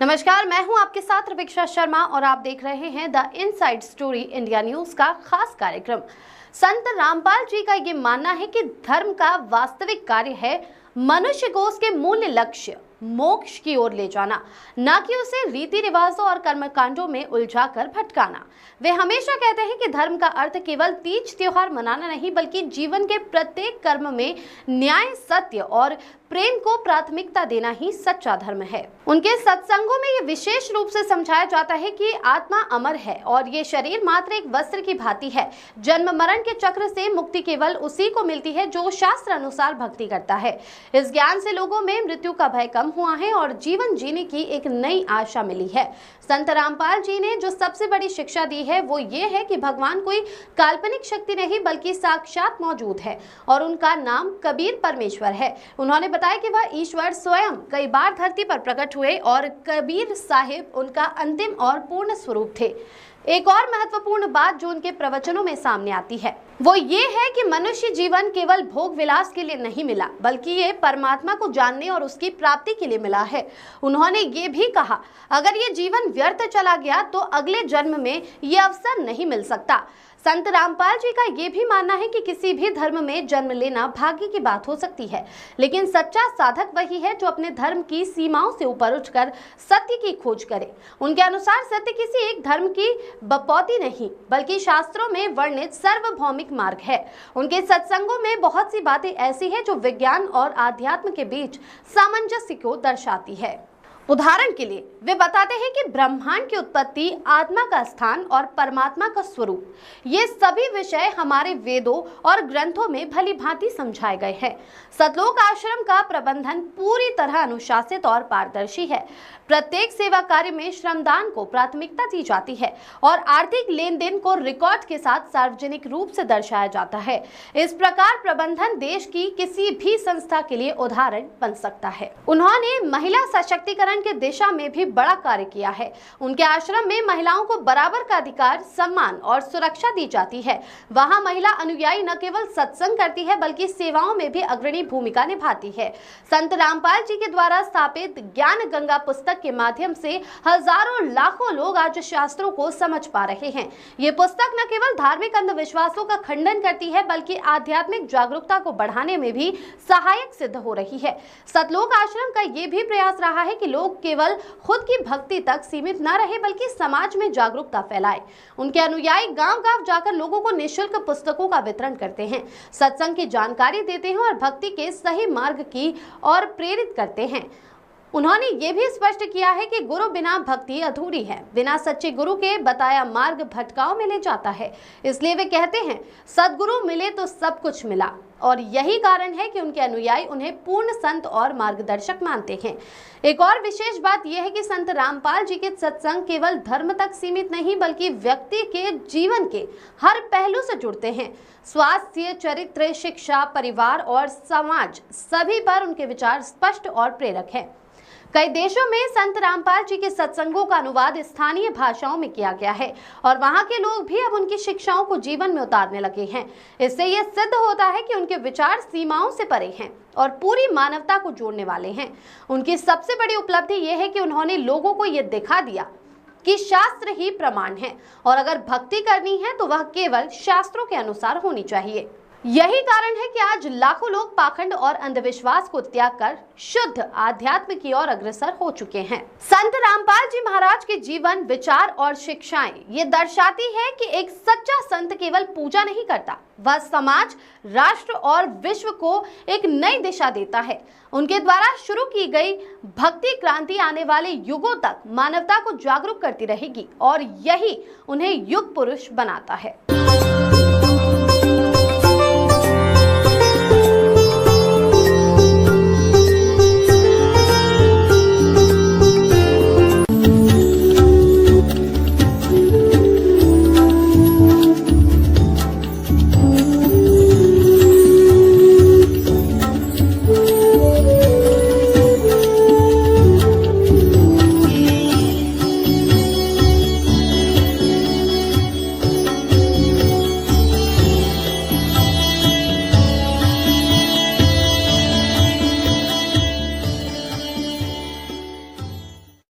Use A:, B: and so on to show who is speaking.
A: नमस्कार, मैं हूं आपके साथ रवीक्षा शर्मा और आप देख रहे हैं the inside story India news का खास कार्यक्रम। संत रामपाल जी का ये मानना है कि धर्म का वास्तविक कार्य है मनुष्य को उसके मूल्य लक्ष्य मोक्ष की ओर ले जाना, न कि उसे रीति रिवाजों और कर्मकांडों में उलझाकर भटकाना। वे हमेशा कहते हैं कि धर्म का अर्थ केवल तीज त्योहार मनाना नहीं, बल्कि जीवन के प्रत्येक कर्म में न्याय, सत्य और प्रेम को प्राथमिकता देना ही सच्चा धर्म है। उनके सत्संगों में ये विशेष रूप से समझाया जाता है कि आत्मा अमर है और ये शरीर मात्र एक वस्त्र की भांति है। जन्म मरण के चक्र से मुक्ति केवल उसी को मिलती है जो शास्त्र अनुसार भक्ति करता है। इस ज्ञान से लोगों में मृत्यु का भय कम हुआ है और जीवन जीने की एक नई आशा मिली है। संत रामपाल जी ने जो सबसे बड़ी शिक्षा दी है वो ये है कि भगवान कोई काल्पनिक शक्ति नहीं बल्कि साक्षात मौजूद है और उनका नाम कबीर परमेश्वर है। उन्होंने बताया कि वह ईश्वर स्वयं कई बार धरती पर प्रकट हुए और कबीर साहिब उनका अंतिम और पूर्ण स्वरूप थे। एक और महत्वपूर्ण बात जो उनके प्रवचनों में सामने आती है वो ये है कि मनुष्य जीवन केवल भोग विलास के लिए नहीं मिला, बल्कि ये परमात्मा को जानने और उसकी प्राप्ति के लिए मिला है। उन्होंने ये भी कहा, अगर ये जीवन व्यर्थ चला गया तो अगले जन्म में ये अवसर नहीं मिल सकता। संत रामपाल जी का ये भी मानना है कि किसी भी धर्म में जन्म लेना भाग्य की बात हो सकती है, लेकिन सच्चा साधक वही है जो अपने धर्म की सीमाओं से ऊपर उठकर सत्य की खोज करे। उनके अनुसार सत्य किसी एक धर्म की बपौती नहीं, बल्कि शास्त्रों में वर्णित सार्वभौमिक मार्ग है। उनके सत्संगों में बहुत सी बातें ऐसी हैं जो विज्ञान और आध्यात्म के बीच सामंजस्य को दर्शाती है। उदाहरण के लिए वे बताते हैं कि ब्रह्मांड की उत्पत्ति, आत्मा का स्थान और परमात्मा का स्वरूप, ये सभी विषय हमारे वेदों और ग्रंथों में भली भांति समझाए गए हैं। सतलोक आश्रम का प्रबंधन पूरी तरह अनुशासित और पारदर्शी है। प्रत्येक सेवा कार्य में श्रमदान को प्राथमिकता दी जाती है और आर्थिक लेन देन को रिकॉर्ड के साथ सार्वजनिक रूप से दर्शाया जाता है। इस प्रकार प्रबंधन देश की किसी भी संस्था के लिए उदाहरण बन सकता है। उन्होंने महिला सशक्तिकरण के दिशा में भी बड़ा कार्य किया है। उनके आश्रम में महिलाओं को बराबर का अधिकार, सम्मान और सुरक्षा दी जाती है। वहां महिला अनुयायी न केवल सत्संग करती है बल्कि सेवाओं में भी अग्रणी भूमिका निभाती है। संत रामपाल जी के द्वारा स्थापित ज्ञान गंगा पुस्तक के माध्यम से हजारों लाखों लोग आज शास्त्रों को समझ पा रहे हैं। ये पुस्तक न केवल धार्मिक अंधविश्वासों का खंडन करती है बल्कि आध्यात्मिक जागरूकता को बढ़ाने में भी सहायक सिद्ध हो रही है। सतलोक आश्रम का ये भी प्रयास रहा है कि लोग केवल खुद की भक्ति तक सीमित न रहे बल्कि समाज में जागरूकता फैलाए। उनके अनुयायी गांव-गांव जाकर लोगों को निःशुल्क पुस्तकों का वितरण करते हैं, सत्संग की जानकारी देते हैं और भक्ति के सही मार्ग की ओर प्रेरित करते हैं। उन्होंने ये भी स्पष्ट किया है कि गुरु बिना भक्ति अधूरी है। बिना सच्चे गुरु के बताया मार्ग भटकाव में ले जाता है। इसलिए वे कहते हैं, सद्गुरु मिले तो सब कुछ मिला। और यही कारण है कि उनके अनुयायी उन्हें पूर्ण संत और मार्गदर्शक मानते हैं। एक और विशेष बात यह है कि संत रामपाल जी के सत्संग केवल धर्म तक सीमित नहीं बल्कि व्यक्ति के जीवन के हर पहलू से जुड़ते हैं। स्वास्थ्य, चरित्र, शिक्षा, परिवार और समाज, सभी पर उनके विचार स्पष्ट और प्रेरक हैं। कई देशों में संत रामपाल जी के सत्संगों का अनुवाद स्थानीय भाषाओं में किया गया है और वहां के लोग भी अब उनकी शिक्षाओं को जीवन में उतारने लगे हैं। इससे यह सिद्ध होता है कि उनके विचार सीमाओं से परे हैं और पूरी मानवता को जोड़ने वाले हैं। उनकी सबसे बड़ी उपलब्धि यह है कि उन्होंने लोगों को यह दिखा दिया कि शास्त्र ही प्रमाण है और अगर भक्ति करनी है तो वह केवल शास्त्रों के अनुसार होनी चाहिए। यही कारण है कि आज लाखों लोग पाखंड और अंधविश्वास को त्याग कर शुद्ध आध्यात्म की ओर अग्रसर हो चुके हैं। संत रामपाल जी महाराज के जीवन, विचार और शिक्षाएं ये दर्शाती है कि एक सच्चा संत केवल पूजा नहीं करता, वह समाज, राष्ट्र और विश्व को एक नई दिशा देता है। उनके द्वारा शुरू की गई भक्ति क्रांति आने वाले युगों तक मानवता को जागरूक करती रहेगी और यही उन्हें युग पुरुष बनाता है।